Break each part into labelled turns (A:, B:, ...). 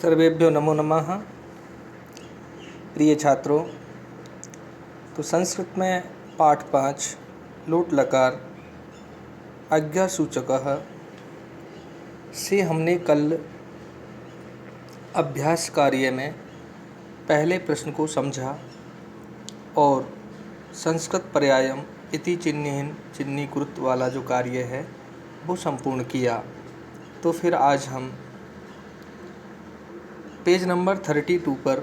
A: सर्वेभ्यो नमो नमः। प्रिय छात्रों, तो संस्कृत में पाठ 5 लोट लकार आज्ञासूचकः से हमने कल अभ्यास कार्य में पहले प्रश्न को समझा और संस्कृत पर्यायम इति चिह्निहीन चिह्नीकृत वाला जो कार्य है वो संपूर्ण किया। तो फिर आज हम पेज नंबर 32 पर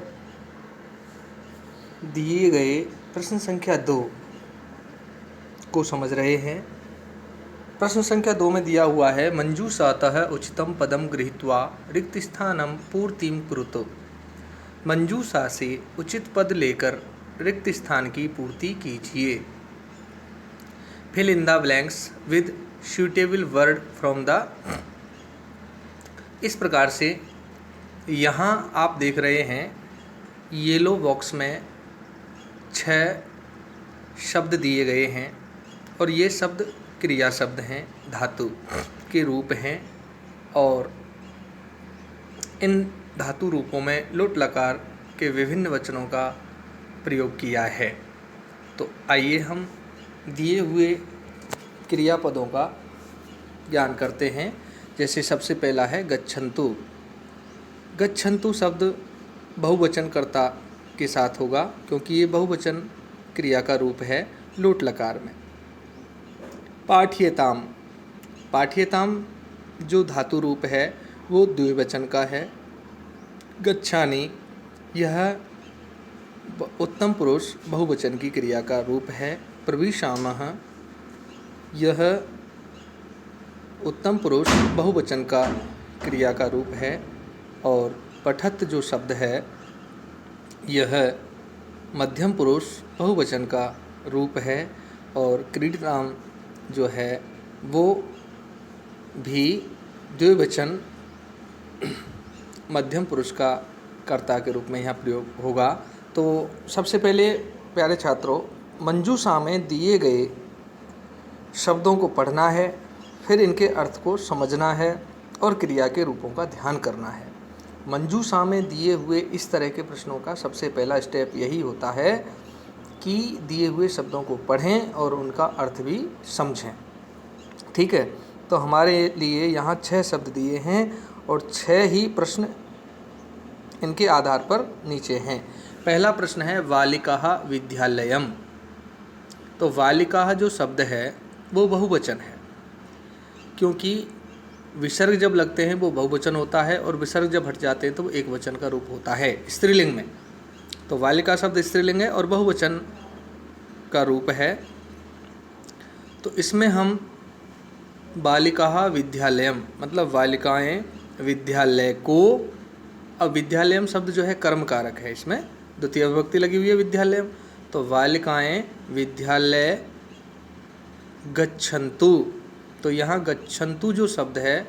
A: दिए गए प्रश्न संख्या 2 को समझ रहे हैं। प्रश्न संख्या 2 में दिया हुआ है, मंजूषातः उचितम पदम गृहीत्वा रिक्त स्थानम पूर्तिम कुरुतो। मंजूषा से उचित पद लेकर रिक्त स्थान की पूर्ति कीजिए। Fill in the blanks with suitable word from the. इस प्रकार से यहाँ आप देख रहे हैं येलो बॉक्स में 6 शब्द दिए गए हैं और ये शब्द क्रिया शब्द हैं, धातु के रूप हैं और इन धातु रूपों में लोट लकार के विभिन्न वचनों का प्रयोग किया है। तो आइए हम दिए हुए क्रियापदों का ज्ञान करते हैं। जैसे सबसे पहला है गच्छन्तु। गच्छन्तु शब्द बहुवचन कर्ता के साथ होगा क्योंकि ये बहुवचन क्रिया का रूप है लोट लकार में। पाठ्यताम। पाठ्यताम जो धातु रूप है वो द्विवचन का है। गच्छानि यह उत्तम पुरुष बहुवचन की क्रिया का रूप है। प्रविशामः यह उत्तम पुरुष बहुवचन का क्रिया का रूप है। और पठत जो शब्द है यह मध्यम पुरुष बहुवचन का रूप है। और क्रीडताम जो है वो भी द्विवचन मध्यम पुरुष का कर्ता के रूप में यहाँ प्रयोग होगा। तो सबसे पहले प्यारे छात्रों, मंजूषा में दिए गए शब्दों को पढ़ना है, फिर इनके अर्थ को समझना है और क्रिया के रूपों का ध्यान करना है। मंजूषा में दिए हुए इस तरह के प्रश्नों का सबसे पहला स्टेप यही होता है कि दिए हुए शब्दों को पढ़ें और उनका अर्थ भी समझें। ठीक है, तो हमारे लिए यहाँ 6 शब्द दिए हैं और 6 ही प्रश्न इनके आधार पर नीचे हैं। पहला प्रश्न है बालिकाः विद्यालयम। तो बालिकाः जो शब्द है वो बहुवचन है क्योंकि विसर्ग जब लगते हैं वो बहुवचन होता है और विसर्ग जब हट जाते हैं तो वो एक वचन का रूप होता है स्त्रीलिंग में। तो बालिका शब्द स्त्रीलिंग है और बहुवचन का रूप है। तो इसमें हम बालिकाः विद्यालयम मतलब बालिकाएं विद्यालय को। अब विद्यालयम शब्द जो है कर्म कारक है, इसमें द्वितीय विभक्ति लगी हुई है विद्यालयम। तो बालिकाएं विद्यालय गच्छन्तु। तो यहाँ गच्छन्तु जो शब्द है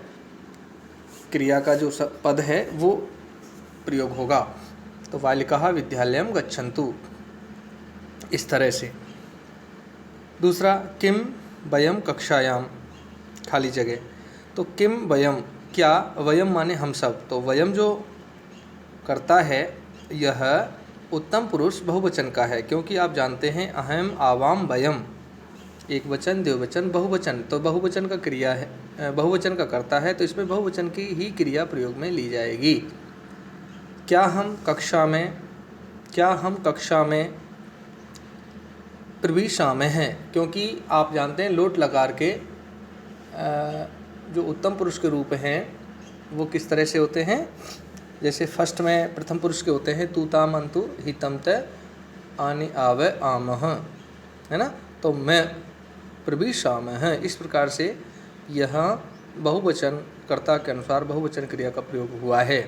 A: क्रिया का जो पद है वो प्रयोग होगा। तो बालिकाः विद्यालयम गच्छन्तु इस तरह से। दूसरा, किम वयम कक्षायाम, खाली जगह। तो किम वयम, क्या, वयम माने हम सब। तो वयम जो करता है यह उत्तम पुरुष बहुवचन का है क्योंकि आप जानते हैं अहम आवाम वयम, एक वचन द्विवचन बहुवचन। तो बहुवचन का क्रिया है, बहुवचन का करता है, तो इसमें बहुवचन की ही क्रिया प्रयोग में ली जाएगी। क्या हम कक्षा में प्रविशामः हैं क्योंकि आप जानते हैं लोट लकार के जो उत्तम पुरुष के रूप हैं वो किस तरह से होते हैं। जैसे फर्स्ट में प्रथम पुरुष के होते हैं तू ताम अंतु हितम त आनि आव आमः, है ना। तो मैं प्रविशामः, इस प्रकार से यहाँ बहुवचन कर्ता के अनुसार बहुवचन क्रिया का प्रयोग हुआ है।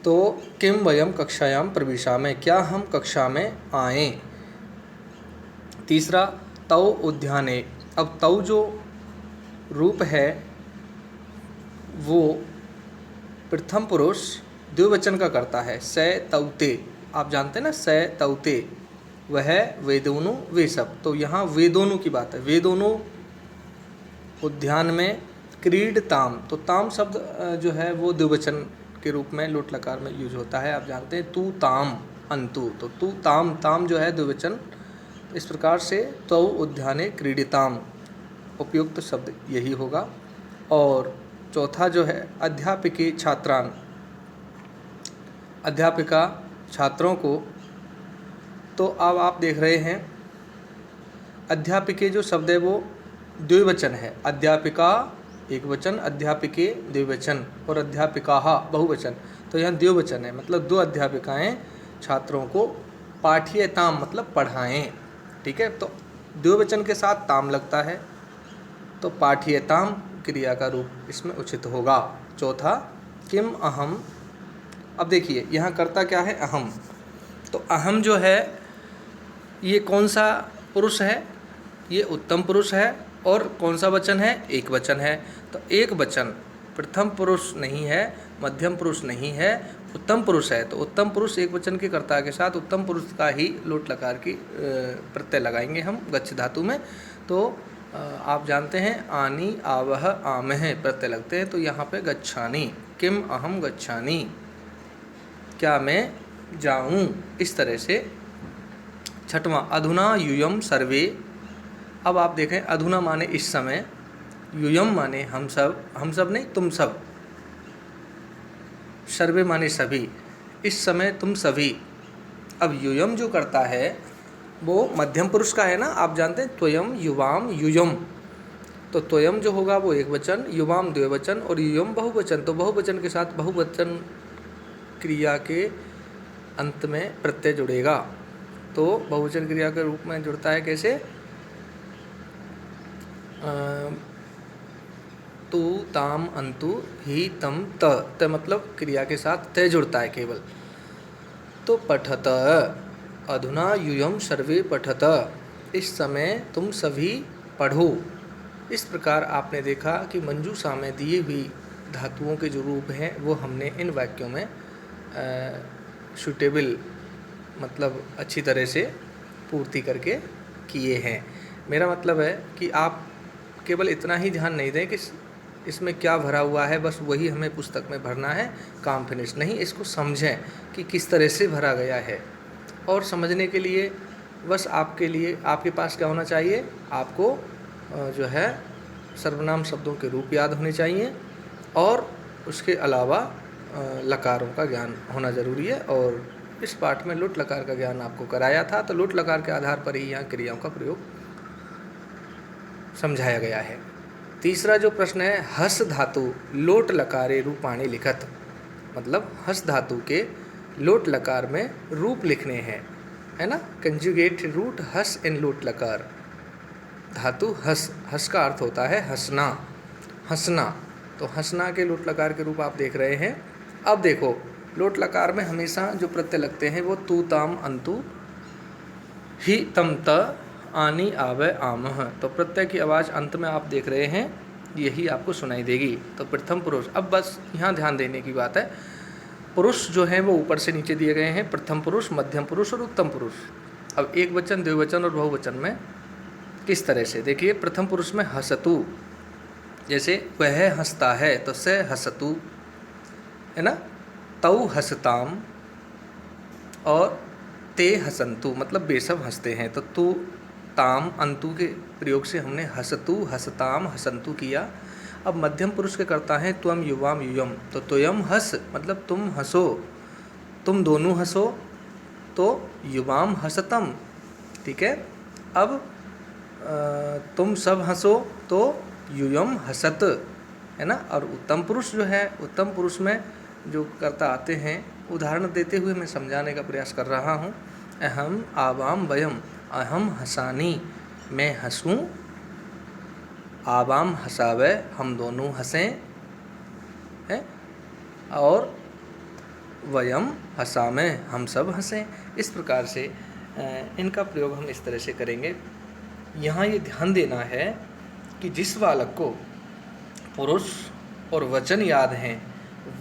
A: तो किम वयम कक्षायाम प्रविशामः, क्या हम कक्षा में आएँ। तीसरा, तौ उद्याने। अब तौ जो रूप है वो प्रथम पुरुष द्विवचन का करता है। स तौते, आप जानते हैं ना, स तौते, वह वे दोनों वे सब। तो यहाँ वे दोनों की बात है। वे दोनों उद्यान में क्रीडताम। तो ताम शब्द जो है वो द्विवचन के रूप में लोट लकार में यूज होता है। आप जानते हैं तू ताम अंतु, तो तू ताम, ताम जो है द्विवचन, इस प्रकार से तौ उद्याने क्रीडिताम उपयुक्त शब्द यही होगा। और चौथा जो है अध्यापिके छात्रान, अध्यापिका छात्रों को, तो अब आप देख रहे हैं अध्यापिके जो शब्द है वो द्विवचन है, अध्यापिका एक वचन, अध्यापिके द्विवचन और अध्यापिकाः बहुवचन, तो यहाँ द्विवचन है, मतलब दो अध्यापिकाएं छात्रों को पाठ्यताम मतलब पढ़ाएं। ठीक है, तो द्विवचन के साथ ताम लगता है, तो पाठ्यताम क्रिया का रूप इसमें उचित होगा। चौथा किम अहम, अब देखिए यहाँ कर्ता क्या है, अहम, तो अहम जो है ये कौन सा पुरुष है, ये उत्तम पुरुष है, और कौन सा वचन है, एक वचन है। तो एक वचन प्रथम पुरुष नहीं है, मध्यम पुरुष नहीं है, उत्तम पुरुष है, तो उत्तम पुरुष एक वचन के कर्ता के साथ उत्तम पुरुष का ही लोट लकार की प्रत्यय लगाएंगे हम गच्छ धातु में। तो आप जानते हैं आनी आवह आमह प्रत्यय लगते हैं, तो यहाँ पे गच्छानी, किम अहम गच्छानी, क्या मैं जाऊँ, इस तरह से। छठवां अधुना यूयम सर्वे, अब आप देखें अधुना माने इस समय, यूयम माने हम सब नहीं तुम सब, सर्वे माने सभी, इस समय तुम सभी। अब यूयम जो करता है वो मध्यम पुरुष का है ना, आप जानते हैं त्वयम युवाम यूयम, तो त्वयम जो होगा वो एक वचन, युवाम द्विवचन और यूयम बहुवचन, तो बहुवचन के साथ बहुवचन क्रिया के अंत में प्रत्यय जुड़ेगा, तो बहुवचन क्रिया के रूप में जुड़ता है कैसे, तू ताम अंतु ही तम त मतलब क्रिया के साथ तय जुड़ता है केवल। तो पठत, अधुना यूयम सर्वे पठत, इस समय तुम सभी पढ़ो। इस प्रकार आपने देखा कि मंजूषा में दिए हुई धातुओं के जो रूप हैं वो हमने इन वाक्यों में सूटेबल मतलब अच्छी तरह से पूर्ति करके किए हैं। मेरा मतलब है कि आप केवल इतना ही ध्यान नहीं दें कि इसमें क्या भरा हुआ है, बस वही हमें पुस्तक में भरना है, काम फिनिश नहीं, इसको समझें कि किस तरह से भरा गया है। और समझने के लिए बस आपके लिए आपके पास क्या होना चाहिए, आपको जो है सर्वनाम शब्दों के रूप याद होने चाहिए, और उसके अलावा लकारों का ज्ञान होना ज़रूरी है। और इस पाठ में लुट लकार का ज्ञान आपको कराया था, तो लुट लकार के आधार पर ही यहाँ क्रियाओं का प्रयोग समझाया गया है। तीसरा जो प्रश्न है, हस धातु लोट लकारे रूपाणी लिखत, मतलब हस धातु के लोट लकार में रूप लिखने हैं, है ना, कंजुगेट रूट हस इन लोट लकार। धातु हस, हस का अर्थ होता है हंसना, हंसना, तो हंसना के लोट लकार के रूप आप देख रहे हैं। अब देखो लोट लकार में हमेशा जो प्रत्यय लगते हैं वो तू ताम अंतु ही तम त आनी आवे आमह, तो प्रत्यय की आवाज़ अंत में आप देख रहे हैं यही आपको सुनाई देगी। तो प्रथम पुरुष, अब बस यहाँ ध्यान देने की बात है, पुरुष जो हैं वो ऊपर से नीचे दिए गए हैं, प्रथम पुरुष, मध्यम पुरुष और उत्तम पुरुष। अब एक वचन, द्विवचन और बहुवचन में किस तरह से देखिए, प्रथम पुरुष में हसतु, जैसे वह हंसता है तो से हसतु, है ना, तौ हसताम और ते हसंतु, मतलब बेसब हंसते हैं, तो तू ताम अंतु के प्रयोग से हमने हसतु हसताम हसंतु किया। अब मध्यम पुरुष के करता है त्वम युवाम यूयम, तो त्वयम हस मतलब तुम हंसो, तुम दोनों हंसो, तो युवाम हसतम, ठीक है। अब तुम सब हंसो तो यूयम हसत, है ना। और उत्तम पुरुष जो है, उत्तम पुरुष में जो कर्ता आते हैं, उदाहरण देते हुए मैं समझाने का प्रयास कर रहा हूँ। अहम आवाम वयम, अहम हसानी मैं हंसूँ, आवाम हंसावे हम दोनों हंसें, है, और वयम हंसामे हम सब हंसें। इस प्रकार से इनका प्रयोग हम इस तरह से करेंगे। यहाँ ये ध्यान देना है कि जिस बालक को पुरुष और वचन याद हैं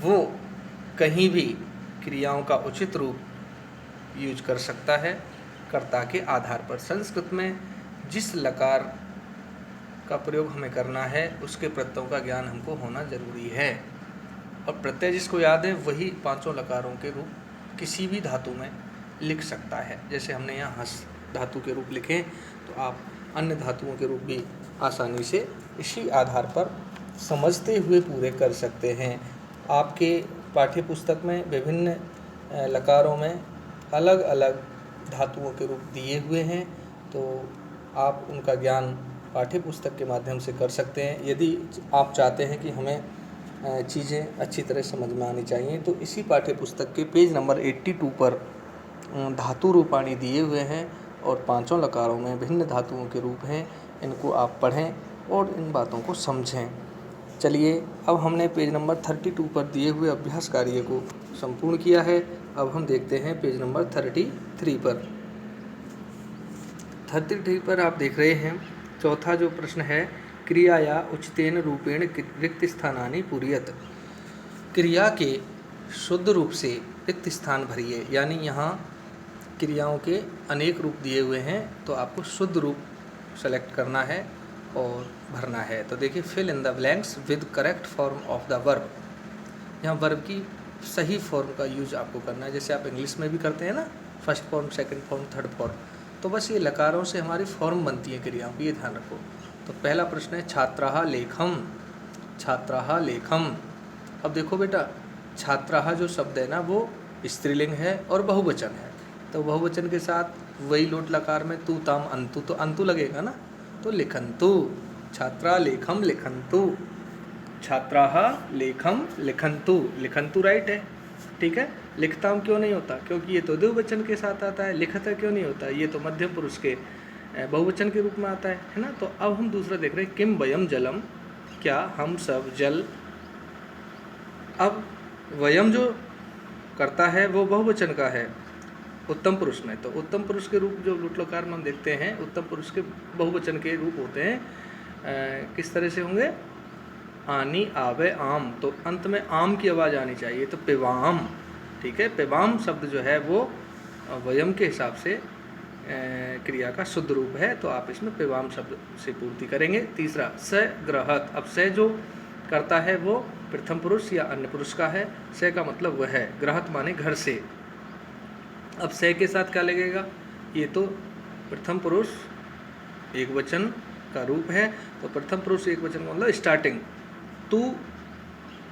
A: वो कहीं भी क्रियाओं का उचित रूप यूज कर सकता है कर्ता के आधार पर। संस्कृत में जिस लकार का प्रयोग हमें करना है उसके प्रत्ययों का ज्ञान हमको होना जरूरी है। और प्रत्यय जिसको याद है वही पांचों लकारों के रूप किसी भी धातु में लिख सकता है। जैसे हमने यहाँ हस धातु के रूप लिखे, तो आप अन्य धातुओं के रूप भी आसानी से इसी आधार पर समझते हुए पूरे कर सकते हैं। आपके पाठ्य पुस्तक में विभिन्न लकारों में अलग अलग धातुओं के रूप दिए हुए हैं, तो आप उनका ज्ञान पाठ्य पुस्तक के माध्यम से कर सकते हैं। यदि आप चाहते हैं कि हमें चीज़ें अच्छी तरह समझ में आनी चाहिए, तो इसी पाठ्य पुस्तक के पेज नंबर 82 पर धातु रूपाणी दिए हुए हैं और पांचों लकारों में भिन्न धातुओं के रूप हैं। इनको आप पढ़ें और इन बातों को समझें। चलिए, अब हमने पेज नंबर 32 पर दिए हुए अभ्यास कार्य को संपूर्ण किया है। अब हम देखते हैं पेज नंबर 33 पर। 33 पर आप देख रहे हैं, चौथा जो प्रश्न है, क्रियाया उचितेन रूपेण रिक्त स्थानानि पूरयत। क्रिया के शुद्ध रूप से रिक्त स्थान भरिए, यानी यहाँ क्रियाओं के अनेक रूप दिए हुए हैं, तो आपको शुद्ध रूप सेलेक्ट करना है और भरना है। तो देखिए, fill in the blanks with correct form of the verb. यहाँ वर्ब की सही फॉर्म का यूज आपको करना है, जैसे आप इंग्लिश में भी करते हैं ना, first form, second form, third form. तो बस ये लकारों से हमारी फॉर्म बनती है क्रियाओं की, ये ध्यान रखो। तो पहला प्रश्न है, छात्राः लेखम। छात्राः लेखम। अब देखो बेटा, छात्राः जो शब्द है ना, वो स्त्रीलिंग है और बहुवचन है। तो बहुवचन के साथ वही लोट लकार में तू, ताम, अंतु, तो अंतु लगेगा ना, तो लिखन्तु। छात्रा लेखम लिखन्तु। छात्राः लेखम लिखन्तु। लिखन्तु राइट है, ठीक है। लिखताम क्यों नहीं होता? क्योंकि ये तो द्विवचन के साथ आता है। लिखता क्यों नहीं होता? ये तो मध्यम पुरुष के बहुवचन के रूप में आता है ना। तो अब हम दूसरा देख रहे हैं, किम वयम जलम, क्या हम सब जल। अब वयम जो करता है वो बहुवचन का है उत्तम पुरुष में। तो उत्तम पुरुष के रूप जो लुटलकार में हम देखते हैं, उत्तम पुरुष के बहुवचन के रूप होते हैं। किस तरह से होंगे? आनी, आवे, आम। तो अंत में आम की आवाज़ आनी चाहिए, तो पिवाम, ठीक है। पिवाम शब्द जो है वो वयम के हिसाब से क्रिया का शुद्ध रूप है, तो आप इसमें पिवाम शब्द से पूर्ति करेंगे। तीसरा, स ग्रहत। अब स जो करता है वो प्रथम पुरुष या अन्य पुरुष का है। स का मतलब वह है, ग्रहत माने घर से। अब से के साथ क्या लगेगा? ये तो प्रथम पुरुष एक वचन का रूप है, तो प्रथम पुरुष एक वचन का मतलब स्टार्टिंग। तू,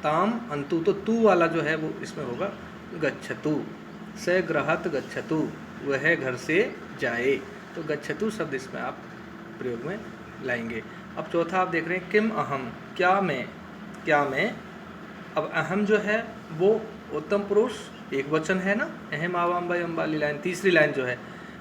A: ताम, अंतु, तो तू वाला जो है वो इसमें होगा गच्छतु। स ग्रहत गच्छतु, वह घर से जाए। तो गच्छतु शब्द इसमें आप प्रयोग में लाएंगे। अब चौथा आप देख रहे हैं, किम अहम, क्या मैं। क्या मैं। अब अहम जो है वो उत्तम पुरुष एक वचन है ना, अहम आवाम बाई अम्बाली लाइन। तीसरी लाइन जो है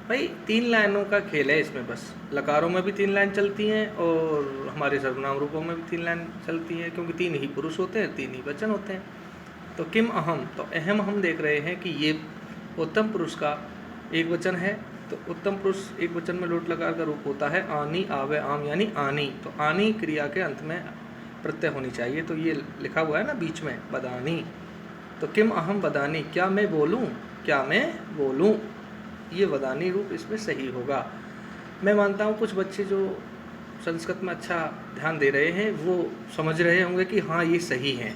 A: भाई, 3 लाइनों का खेल है इसमें। बस लकारों में भी 3 लाइन चलती हैं और हमारे सर्वनाम रूपों में भी 3 लाइन चलती हैं, क्योंकि 3 ही पुरुष होते हैं, 3 ही वचन होते हैं। तो किम अहम, तो अहम हम देख रहे हैं कि ये उत्तम पुरुष का एक वचन है। तो उत्तम पुरुष एक वचन में लोट लकार का रूप होता है आनी, आवे, आम, यानी आनी। तो आनी क्रिया के अंत में प्रत्यय होनी चाहिए। तो ये लिखा हुआ है ना बीच में, बदानी। तो किम अहम बदानी, क्या मैं बोलूं, क्या मैं बोलूं, ये वदानी रूप इसमें सही होगा। मैं मानता हूँ कुछ बच्चे जो संस्कृत में अच्छा ध्यान दे रहे हैं वो समझ रहे होंगे कि हाँ ये सही है।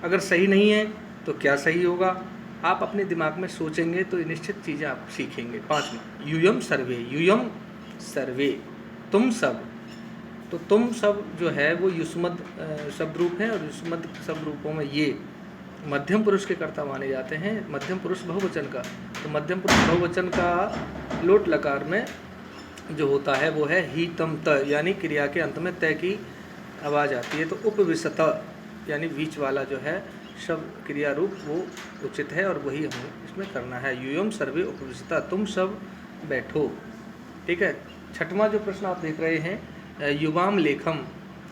A: अगर सही नहीं है तो क्या सही होगा, आप अपने दिमाग में सोचेंगे तो निश्चित चीज़ें आप सीखेंगे। 5वां, यूयम सर्वे। यूयम सर्वे, तुम सब। तो तुम सब जो है वो युष्मद शब्द रूप है, और युष्मद शब्द रूपों में ये मध्यम पुरुष के कर्ता माने जाते हैं। मध्यम पुरुष बहुवचन का, तो मध्यम पुरुष बहुवचन का लोट लकार में जो होता है वो है ही, तम, त, यानी क्रिया के अंत में तय की आवाज़ आती है। तो उपविशत, यानी बीच वाला जो है शब्द क्रिया रूप वो उचित है और वही हमें इसमें करना है। यूयम सर्वे उपविशता, तुम सब बैठो, ठीक है। 6वां जो प्रश्न आप देख रहे हैं, युवाम लेखम।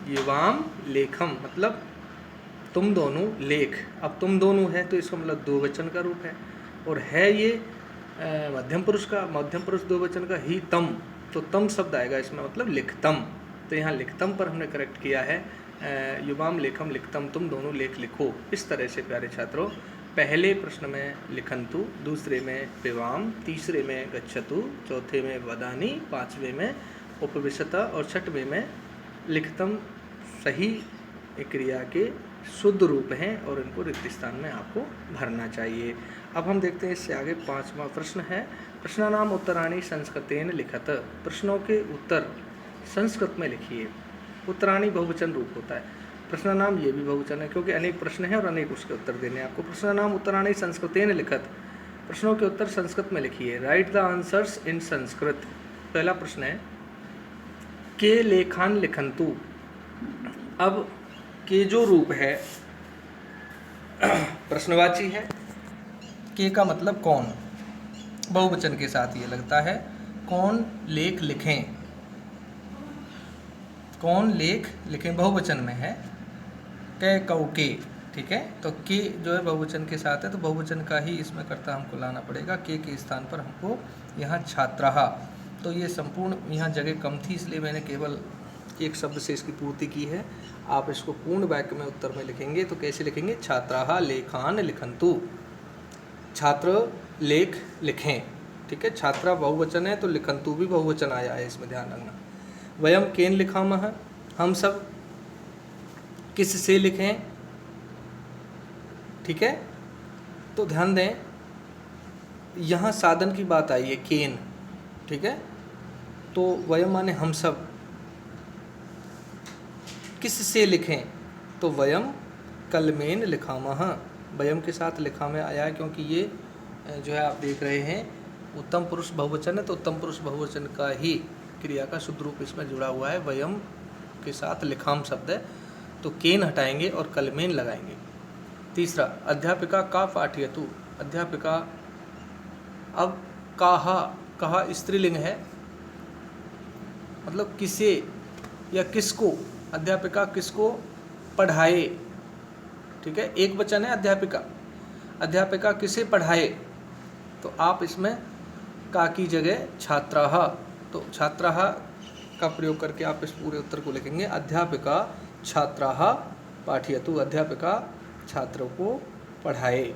A: युवाम लेखम मतलब तुम दोनों लेख। अब तुम दोनों है तो इसका मतलब 2 वचन का रूप है, और है ये मध्यम पुरुष का, मध्यम पुरुष 2 वचन का ही, तम। तो तम शब्द आएगा इसमें, मतलब लिखतम। तो यहाँ लिखतम पर हमने करेक्ट किया है। युवाम लेखम लिखतम, तुम दोनों लेख लिखो। इस तरह से प्यारे छात्रों, पहले प्रश्न में लिखन्तु, दूसरे में पिवाम, तीसरे में गच्छतु, चौथे में वदानी, 5वें में उपविशता और 6वें में लिखतम सही क्रिया के शुद्ध रूप हैं और इनको रिक्त स्थान में आपको भरना चाहिए। अब हम देखते हैं इससे आगे 5वां प्रश्न है, प्रश्नानाम उत्तराणि संस्कृतेन लिखत। प्रश्नों के उत्तर संस्कृत में लिखिए। उत्तराणि बहुवचन रूप होता है, प्रश्नानाम ये भी बहुवचन है क्योंकि अनेक प्रश्न हैं और अनेक उसके उत्तर देने हैं आपको। प्रश्नानाम उत्तराणि संस्कृतेन लिखत, प्रश्नों के उत्तर संस्कृत में लिखिए। Right the answers in Sanskrit. पहला प्रश्न है के लेखान लिखंतु। अब के जो रूप है प्रश्नवाची है, के का मतलब कौन, बहुवचन के साथ ये लगता है। कौन लेख लिखें, कौन लेख लिखें बहुवचन में है। कै कौ के, ठीक है, तो के जो है बहुवचन के साथ है तो बहुवचन का ही इसमें कर्ता हमको लाना पड़ेगा। के स्थान पर हमको यहाँ छात्राः, तो ये संपूर्ण यहाँ जगह कम थी इसलिए मैंने केवल एक शब्द से इसकी पूर्ति की है। आप इसको पूर्ण वाक्य में उत्तर में लिखेंगे तो कैसे लिखेंगे, छात्राः लेखान लिखन्तु, छात्र लेख लिखें, ठीक है। छात्रा बहुवचन है तो लिखन्तु भी बहुवचन आया है, इसमें ध्यान रखना। वयम केन लिखामः, हम सब किस से लिखें, ठीक है। तो ध्यान दें यहाँ साधन की बात आई है केन, ठीक है। तो वयम माने हम सब, किस से लिखें, तो वयम कलमेन लिखामः, वयम के साथ लिखा में आया है क्योंकि ये जो है आप देख रहे हैं उत्तम पुरुष बहुवचन है तो उत्तम पुरुष बहुवचन का ही क्रिया का शुद्ध रूप इसमें जुड़ा हुआ है। वयम के साथ लिखाम शब्द है तो केन हटाएंगे और कलमेन लगाएंगे। तीसरा अध्यापिका का पाठयतु, अध्यापिका, अब कहा स्त्रीलिंग है मतलब किसे या किसको, अध्यापिका किसको पढ़ाए, ठीक है। एक वचन है अध्यापिका, अध्यापिका किसे पढ़ाए, तो आप इसमें का की जगह छात्राः, तो छात्राः का प्रयोग करके आप इस पूरे उत्तर को लिखेंगे। अध्यापिका छात्राः पाठयतु, अध्यापिका छात्रों को पढ़ाए।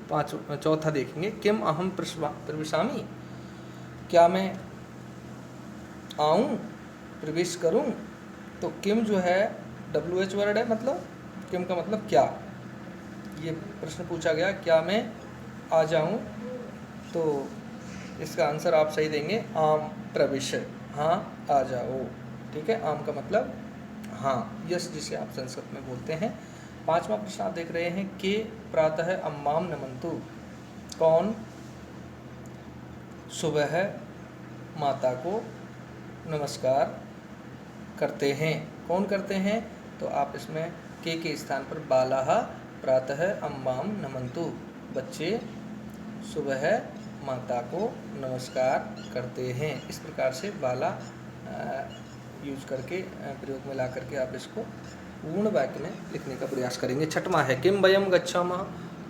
A: चौथा देखेंगे किम अहम प्रविशामि, क्या मैं आऊँ प्रवेश करूँ, तो किम जो है WH वर्ड है, मतलब किम का मतलब क्या। ये प्रश्न पूछा गया क्या मैं आ जाऊँ, तो इसका आंसर आप सही देंगे आम प्रविश, हाँ आ जाओ, ठीक है। आम का मतलब हाँ, यस जिसे आप संस्कृत में बोलते हैं। 5वां प्रश्न आप देख रहे हैं के प्रातः अम्माम नमन्तु, कौन सुबह माता को नमस्कार करते हैं, कौन करते हैं, तो आप इसमें के स्थान पर बालाः प्रातः अम्माम नमन्तु, बच्चे सुबह माता को नमस्कार करते हैं। इस प्रकार से बाला यूज करके प्रयोग में ला करके आप इसको पूर्ण वाक्य में लिखने का प्रयास करेंगे। 6वां है किम वयम गच्छामः,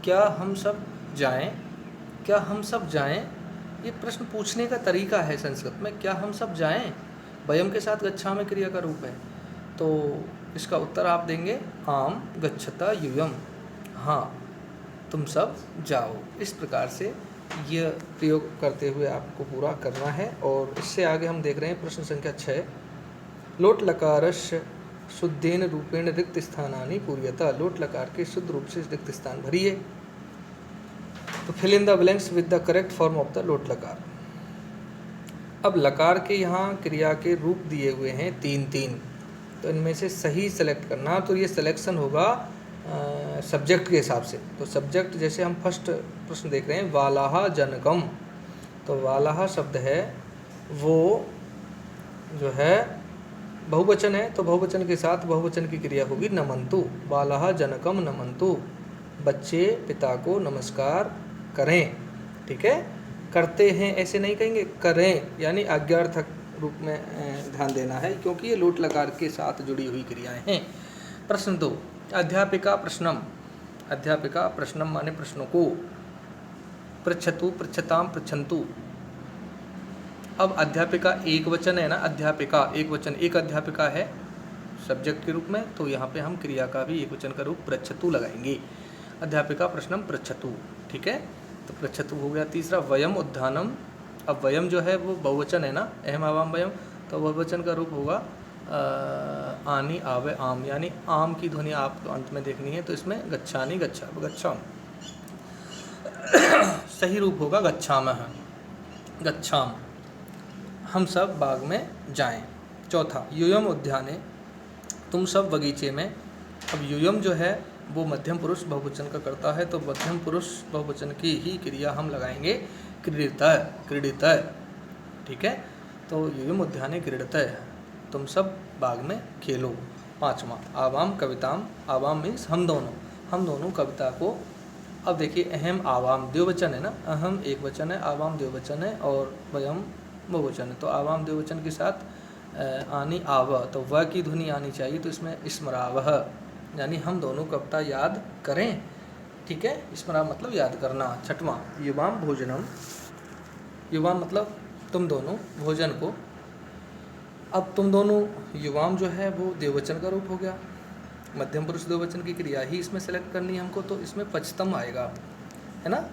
A: क्या हम सब जाएं, क्या हम सब जाएं। ये प्रश्न पूछने का तरीका है संस्कृत में, क्या हम सब जाएं, वयम के साथ गच्छामि क्रिया का रूप है, तो इसका उत्तर आप देंगे आम गच्छता यूयम, हाँ तुम सब जाओ। इस प्रकार से यह प्रयोग करते हुए आपको पूरा करना है। और इससे आगे हम देख रहे हैं प्रश्न संख्या 6, लोट लकारस्य शुद्धेन रूपेण रिक्त स्थानानि पूर्यता, लोट लकार के शुद्ध रूप से रिक्त स्थान भरिए। तो fill in the blanks with the correct form of the लोट लकार। अब लकार के यहाँ क्रिया के रूप दिए हुए हैं 3, तो इनमें से सही सेलेक्ट करना, तो ये सिलेक्शन होगा सब्जेक्ट के हिसाब से। तो सब्जेक्ट जैसे हम फर्स्ट प्रश्न देख रहे हैं वालाः जनकम, तो वालाः शब्द है वो जो है बहुवचन है, तो बहुवचन के साथ बहुवचन की क्रिया होगी नमन्तु, बालाः जनकम नमन्तु, बच्चे पिता को नमस्कार करें, ठीक है। करते हैं ऐसे नहीं कहेंगे, करें यानी आज्ञार्थक रूप में ध्यान देना है क्योंकि ये लोट लकार के साथ जुड़ी हुई क्रियाएं हैं। प्रश्न 2 अध्यापिका प्रश्नम, अध्यापिका प्रश्नम माने प्रश्नों को, पृच्छतु पृच्छताम पृच्छन्तु। अब अध्यापिका एक वचन है ना, अध्यापिका एक वचन, एक अध्यापिका है सब्जेक्ट के रूप में, तो यहाँ पे हम क्रिया का भी एक वचन का रूप पृच्छतु लगाएंगे। अध्यापिका प्रश्नम पृच्छतु, ठीक है, तो पृच्छतु हो गया। तीसरा वयम उद्धानम, अब वयम जो है वो बहुवचन है ना, अहम आवाम वयम, तो बहुवचन का रूप होगा आनी आवे आम, यानी आम की ध्वनि आपको अंत में देखनी है, तो इसमें गच्छानी गच्छा गच्छाम सही रूप होगा गच्छामः, गच्छाम, हम सब बाग में जाएं। चौथा, यूयम उद्याने, तुम सब बगीचे में। अब यूयम जो है वो मध्यम पुरुष बहुवचन का करता है, तो मध्यम पुरुष बहुवचन की ही क्रिया हम लगाएंगे क्रीडितः, क्रीडितः, ठीक है। तो यूयम उद्याने क्रीडितः, तुम सब बाग में खेलो। पाँचवा, आवाम कविताम, आवाम मीन्स हम दोनों कविता को। अब देखिए अहम आवाम द्विवचन है ना, अहम एक वचन है, आवाम द्विवचन है और वयम बहुवचन है। तो आवाम द्विवचन के साथ आनी आव, तो व की ध्वनि आनी चाहिए, तो इसमें स्मरावह, यानी हम दोनों कविता याद करें, ठीक है। स्मरा मतलब याद करना। छठवां, युवाम भोजनम, युवाम मतलब तुम दोनों, भोजन को। अब तुम दोनों, युवाम जो है वो द्विवचन का रूप हो गया, मध्यम पुरुष द्विवचन की क्रिया ही इसमें सेलेक्ट करनी है हमको, तो इसमें पचतम आएगा, है ना।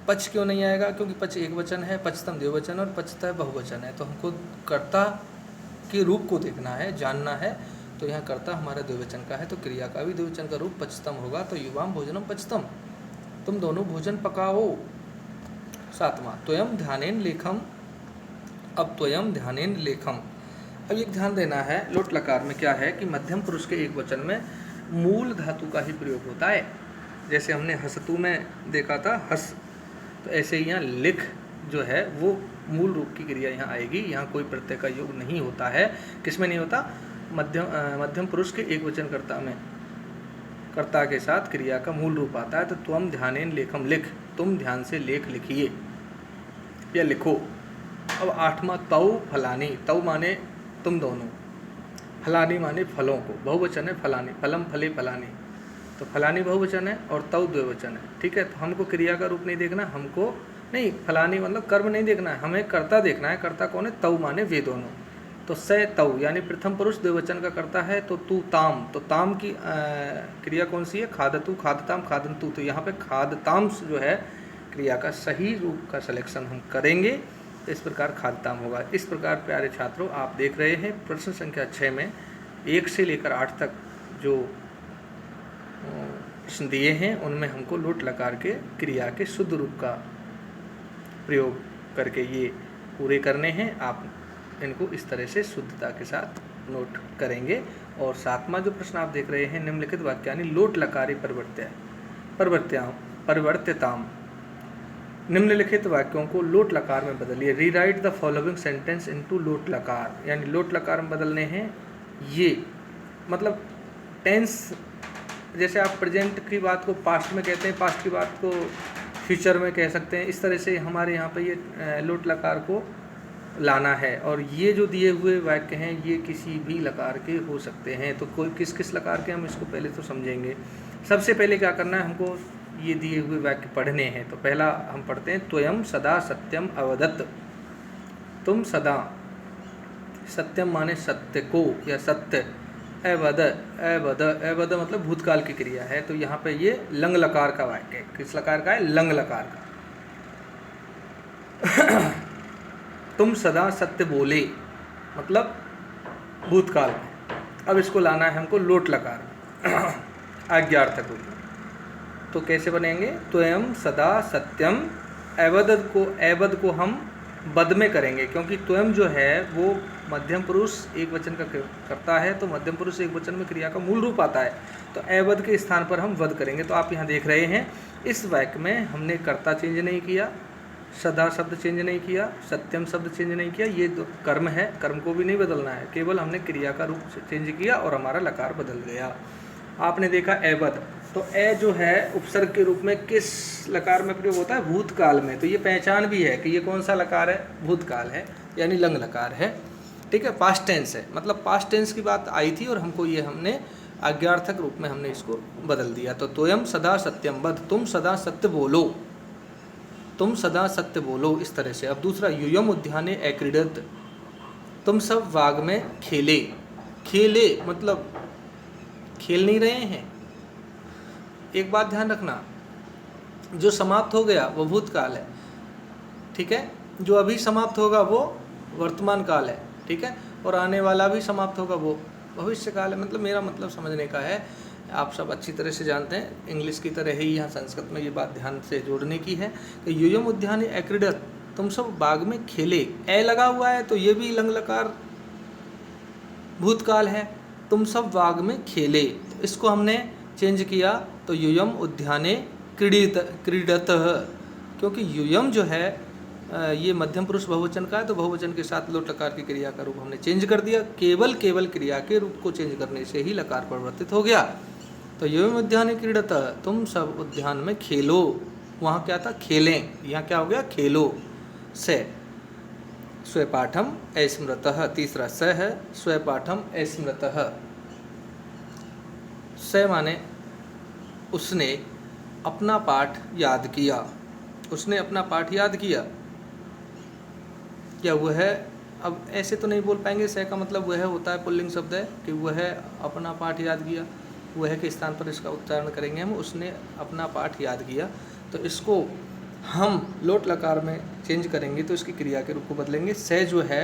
A: पच क्यों नहीं आएगा, क्योंकि पच एक वचन है, पचतम द्विवचन और पचतः बहुवचन है, तो हमको कर्ता के रूप को देखना है, जानना है। तो यहाँ कर्ता हमारा द्विवचन का है, तो क्रिया का भी द्विवचन का रूप पचतम होगा, तो युवाम भोजनम पचतम, तुम दोनों भोजन पकाओ। सातवां, त्वयम ध्यानेन लेखम। अब त्वयम ध्यानेन लेखम, अब एक ध्यान देना है, लोट लकार में क्या है कि मध्यम पुरुष के एक वचन में मूल धातु का ही प्रयोग होता है। जैसे हमने हसतु में देखा था हस, तो ऐसे ही यहाँ लिख जो है वो मूल रूप की क्रिया यहाँ आएगी। यहाँ कोई प्रत्यय का योग नहीं होता है। किसमें नहीं होता, मध्यम पुरुष के एक वचन कर्ता में कर्ता के साथ क्रिया का मूल रूप आता है। तो त्वम ध्यानेन लेखम, लिख, तुम ध्यान से लेख लिखिए या लिखो। अब आठवां, तौ फलानी, तौ माने तुम दोनों, फलानी माने फलों को, बहुवचन है फलानी, फलम फले फलानी, तो फलानी बहुवचन है और तौ द्विवचन है, ठीक है। तो हमको क्रिया का रूप नहीं देखना, हमको नहीं, फलानी मतलब कर्म नहीं देखना है, हमें कर्ता देखना है। कर्ता कौन है, तौ माने वे दोनों। तो स तौ यानी प्रथम पुरुष द्विवचन का कर्ता है, तो तू ताम, तो ताम की क्रिया कौन सी है, खादतु, खादताम, खादंतु। तो यहाँ पे खादताम जो है क्रिया का सही रूप का सिलेक्शन हम करेंगे, तो इस प्रकार खादताम होगा। इस प्रकार प्यारे छात्रों, आप देख रहे हैं प्रश्न संख्या 6 में 1 से लेकर 8 तक जो प्रश्न दिए हैं उनमें हमको लोट लकार के क्रिया के शुद्ध रूप का प्रयोग करके ये पूरे करने हैं। आप इनको इस तरह से शुद्धता के साथ नोट करेंगे। और 7वां जो प्रश्न आप देख रहे हैं, निम्नलिखित वाक्यानि लोट लकारी परिवर्त्यताम, निम्नलिखित वाक्यों को लोट लकार में बदलिए। Rewrite the following sentence into लोट लकार, यानी लोट लकार में बदलने हैं ये, मतलब टेंस, जैसे आप प्रेजेंट की बात को पास्ट में कहते हैं, पास्ट की बात को फ्यूचर में कह सकते हैं, इस तरह से हमारे यहाँ पे ये लोट लकार को लाना है। और ये जो दिए हुए वाक्य हैं ये किसी भी लकार के हो सकते हैं। तो कोई किस किस लकार के, हम इसको पहले तो समझेंगे। सबसे पहले क्या करना है, हमको ये दिए हुए वाक्य पढ़ने हैं। तो पहला हम पढ़ते हैं, त्वयं सदा सत्यम अवदत्, तुम सदा, सत्यम माने सत्य को या सत्य, अवद, अवद, अवद मतलब भूतकाल की क्रिया है। तो यहाँ पे ये लंग लकार का वाक्य है। किस लकार का है, लंग लकार का। तुम सदा सत्य बोले मतलब भूतकाल में। अब इसको लाना है हमको लोट लकार आज्ञार्थक रूप में। तो कैसे बनेंगे, त्वयं सदा सत्यम, अवद को हम बद में करेंगे, क्योंकि त्वयं जो है वो मध्यम पुरुष एक वचन का करता है, तो मध्यम पुरुष एक वचन में क्रिया का मूल रूप आता है। तो अवद के स्थान पर हम वद करेंगे। तो आप यहाँ देख रहे हैं इस वाक्य में हमने कर्ता चेंज नहीं किया, सदा शब्द चेंज नहीं किया, सत्यम शब्द चेंज नहीं किया, ये दो कर्म है, कर्म को भी नहीं बदलना है, केवल हमने क्रिया का रूप चेंज किया और हमारा लकार बदल गया। आपने देखा अवद, तो ए जो है उपसर्ग के रूप में किस लकार में प्रयोग होता है, भूतकाल में। तो ये पहचान भी है कि ये कौन सा लकार है, भूतकाल है, यानी लंग लकार है, ठीक है। पास्ट टेंस है, मतलब पास्ट टेंस की बात आई थी और हमको ये हमने आज्ञार्थक रूप में हमने इसको बदल दिया। तो त्वयं सदा सत्यम वद, तुम सदा सत्य बोलो, तुम सदा सत्य बोलो, इस तरह से। अब दूसरा, यूयम उद्याने अक्रीडत, तुम सब बाग में खेले। खेले मतलब खेल नहीं रहे हैं। एक बात ध्यान रखना, जो समाप्त हो गया वो भूतकाल है, ठीक है, जो अभी समाप्त होगा वो वर्तमान काल है, ठीक है। और आने वाला भी समाप्त होगा, वो भविष्य काल है। मतलब मेरा मतलब समझने का है, आप सब अच्छी तरह से जानते हैं, इंग्लिश की तरह ही यहाँ संस्कृत में ये बात ध्यान से जोड़ने की है कि यूयम उद्याने अक्रीडत, तुम सब बाग में खेले। ए लगा हुआ है तो ये भी लंग लकार भूतकाल है, तुम सब बाग में खेले। तो इसको हमने चेंज किया तो यूयम उद्याने क्रीडत, क्योंकि यूयम जो है ये मध्यम पुरुष बहुवचन का है, तो बहुवचन के साथ लोट लकार की क्रिया का रूप हमने चेंज कर दिया। केवल क्रिया के रूप को चेंज करने से ही लकार परिवर्तित हो गया। तो यूयम उद्याने क्रीडत, तुम सब उद्यान में खेलो। वहाँ क्या था, खेलें, यहाँ क्या हो गया, खेलो। से स्वपाठम अस्मृतः, तीसरा स है, स्वपाठम अस्मृतः। स माने उसने अपना पाठ याद किया, उसने अपना पाठ याद किया। क्या वह, अब ऐसे तो नहीं बोल पाएंगे, स का मतलब वह होता है, पुल्लिंग शब्द है कि वह अपना पाठ याद किया, वह के स्थान पर इसका उच्चारण करेंगे हम, उसने अपना पाठ याद किया। तो इसको हम लोट लकार में चेंज करेंगे तो इसकी क्रिया के रूप को बदलेंगे। स जो है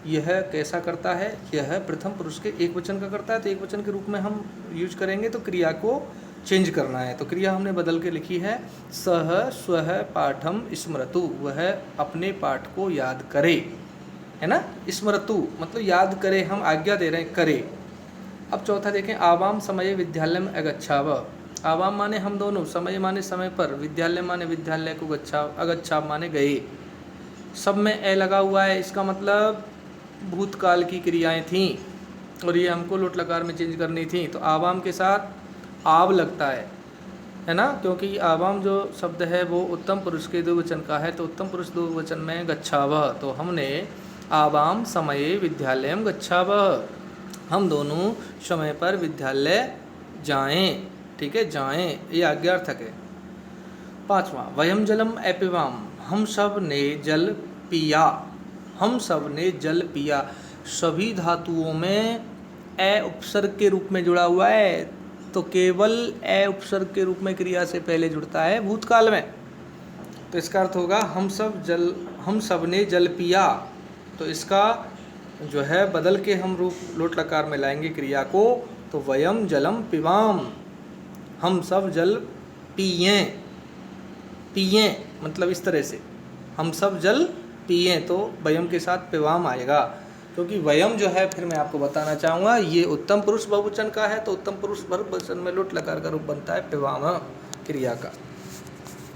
A: यह कैसा करता है, यह प्रथम पुरुष के एक वचन का करता है, तो एक वचन के रूप में हम यूज करेंगे तो क्रिया को चेंज करना है। तो क्रिया हमने बदल के लिखी है, सह स्वह पाठम स्मृतु, वह अपने पाठ को याद करे, है ना। स्मृतु मतलब याद करे, हम आज्ञा दे रहे हैं, करे। अब चौथा देखें, आवाम समय विद्यालय में अगच्छाव। आवाम माने हम दोनों, समय माने समय पर, विद्यालय माने विद्यालय को गच्छाव, अगच्छाव माने गए। सब में ए लगा हुआ है, इसका मतलब भूतकाल की क्रियाएं थीं और ये हमको लोट लकार में चेंज करनी थी। तो आवाम के साथ आव लगता है ना, क्योंकि आवाम जो शब्द है वो उत्तम पुरुष के दो वचन का है, तो उत्तम पुरुष दो वचन में गच्छाव, तो हमने आवाम समये विद्यालयम गच्छाव, हम दोनों समय पर विद्यालय जाएं, ठीक है, जाएं, ये आज्ञार्थक है। पांचवा, वयम जलम अपिवाम, हम सब ने जल पिया, हम सब ने जल पिया। सभी धातुओं में ए उपसर्ग के रूप में जुड़ा हुआ है, तो केवल ए उपसर्ग के रूप में क्रिया से पहले जुड़ता है भूतकाल में। तो इसका अर्थ होगा हम सब ने जल पिया। तो इसका जो है बदल के हम रूप लोट लकार में लाएंगे क्रिया को, तो वयम जलम पिवाम, हम सब जल पिएं, पिएं मतलब इस तरह से, हम सब जल पिएं, तो वयम के साथ पिवाम आएगा। क्योंकि वयम जो है, फिर मैं आपको बताना चाहूँगा, ये उत्तम पुरुष बहुवचन का है, तो उत्तम पुरुष बहुवचन में लोट लकार का रूप बनता है पिवाम क्रिया का।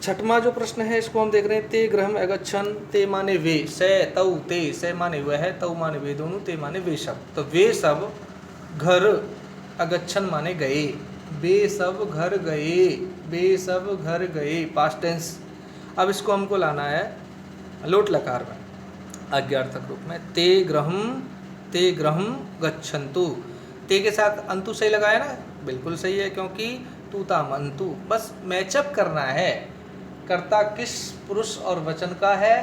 A: छठवां जो प्रश्न है इसको हम देख रहे हैं, ते गृहम अगच्छन, ते माने वे, से तऊ, ते से माने वह, तऊ माने वे दोनों, ते माने वे सब। तो वे सब घर, अगच्छन माने गए, वे सब घर गए, वे सब घर गए, पास्ट टेंस। अब इसको हमको लाना है लोट लकार में आज्ञार्थक रूप में, ते ग्रहम गच्छन्तु। ते के साथ अंतु सही लगाया ना, बिल्कुल सही है, क्योंकि तू ताम अंतु, बस मैचअप करना है, कर्ता किस पुरुष और वचन का है,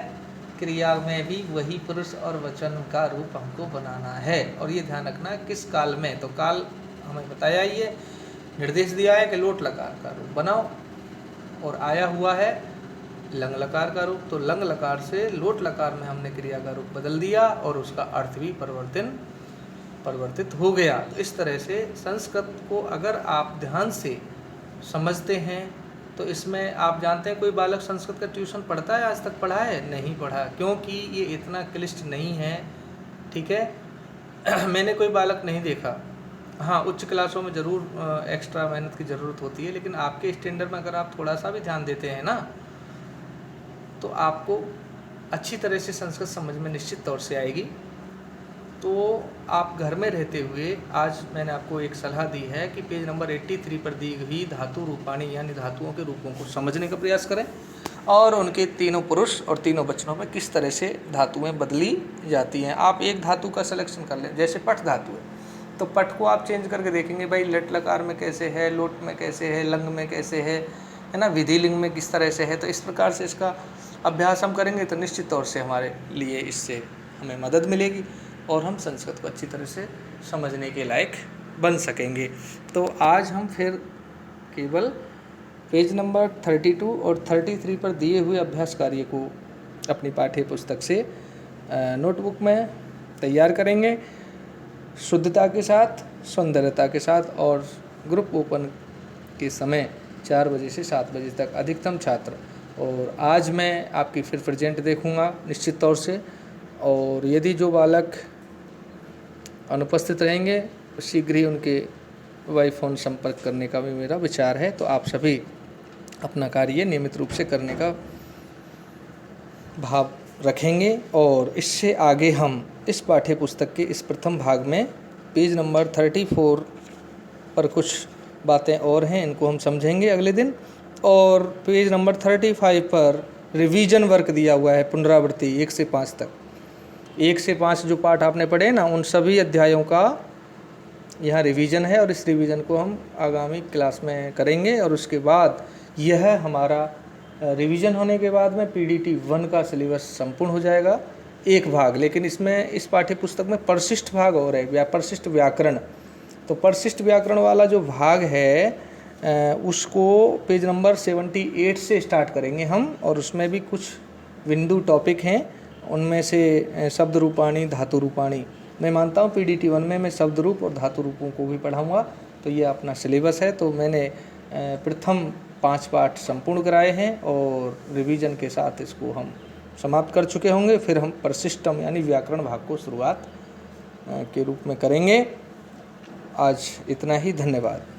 A: क्रिया में भी वही पुरुष और वचन का रूप हमको बनाना है। और ये ध्यान रखना है किस काल में, तो काल हमें बताया ही है, निर्देश दिया है कि लोट लकार का रूप बनाओ, और आया हुआ है लंग लकार का रूप, तो लंग लकार से लोट लकार में हमने क्रिया का रूप बदल दिया और उसका अर्थ भी परिवर्तित हो गया। तो इस तरह से संस्कृत को अगर आप ध्यान से समझते हैं तो इसमें आप जानते हैं, कोई बालक संस्कृत का ट्यूशन पढ़ता है, आज तक पढ़ा है? नहीं पढ़ा, क्योंकि ये इतना क्लिष्ट नहीं है, ठीक है। मैंने कोई बालक नहीं देखा, हाँ उच्च क्लासों में ज़रूर एक्स्ट्रा मेहनत की ज़रूरत होती है, लेकिन आपके स्टैंडर्ड में अगर आप थोड़ा सा भी ध्यान देते हैं ना, तो आपको अच्छी तरह से संस्कृत समझ में निश्चित तौर से आएगी। तो आप घर में रहते हुए, आज मैंने आपको एक सलाह दी है कि पेज नंबर 83 पर दी हुई धातु रूपाणी यानी धातुओं के रूपों को समझने का प्रयास करें, और उनके तीनों पुरुष और तीनों वचनों में किस तरह से धातुएं बदली जाती हैं। आप एक धातु का सिलेक्शन कर लें, जैसे पठ धातु है, तो पठ को आप चेंज करके देखेंगे, भाई लट लकार में कैसे है, लोट में कैसे है, लंग में कैसे है ना, विधिलिंग में किस तरह से है। तो इस प्रकार से इसका अभ्यास हम करेंगे तो निश्चित तौर से हमारे लिए इससे हमें मदद मिलेगी और हम संस्कृत को अच्छी तरह से समझने के लायक बन सकेंगे। तो आज हम फिर केवल पेज नंबर 32 और 33 पर दिए हुए अभ्यास कार्य को अपनी पाठ्य पुस्तक से नोटबुक में तैयार करेंगे शुद्धता के साथ, सौंदर्यता के साथ। और ग्रुप ओपन के समय 4 बजे से 7 बजे तक अधिकतम छात्र। और आज मैं आपकी फिर प्रेजेंट देखूंगा निश्चित तौर से, और यदि जो बालक अनुपस्थित रहेंगे शीघ्र ही उनके वाई फ़ोन संपर्क करने का भी मेरा विचार है। तो आप सभी अपना कार्य नियमित रूप से करने का भाव रखेंगे। और इससे आगे हम इस पाठ्य पुस्तक के इस प्रथम भाग में पेज नंबर 34 पर कुछ बातें और हैं, इनको हम समझेंगे अगले दिन। और पेज नंबर 35 पर रिवीजन वर्क दिया हुआ है, पुनरावृत्ति 1 से 5 तक। 1 से 5 जो पाठ आपने पढ़े ना, उन सभी अध्यायों का यहाँ रिवीजन है, और इस रिवीजन को हम आगामी क्लास में करेंगे। और उसके बाद यह हमारा रिवीजन होने के बाद में PDT 1 का सिलेबस संपूर्ण हो जाएगा, एक भाग। लेकिन इसमें इस पाठ्य पुस्तक में परिशिष्ट भाग और है, परिशिष्ट व्याकरण। तो परिशिष्ट व्याकरण वाला जो भाग है उसको पेज नंबर 78 से स्टार्ट करेंगे हम। और उसमें भी कुछ बिंदु टॉपिक हैं, उनमें से शब्द रूपाणी, धातु रूपाणी। मैं मानता हूँ PDT 1 में मैं शब्द रूप और धातु रूपों को भी पढ़ाऊँगा। तो ये अपना सिलेबस है। तो मैंने प्रथम 5 पाठ संपूर्ण कराए हैं, और रिवीजन के साथ इसको हम समाप्त कर चुके होंगे। फिर हम परिशिष्टम यानी व्याकरण भाग को शुरुआत के रूप में करेंगे। आज इतना ही, धन्यवाद।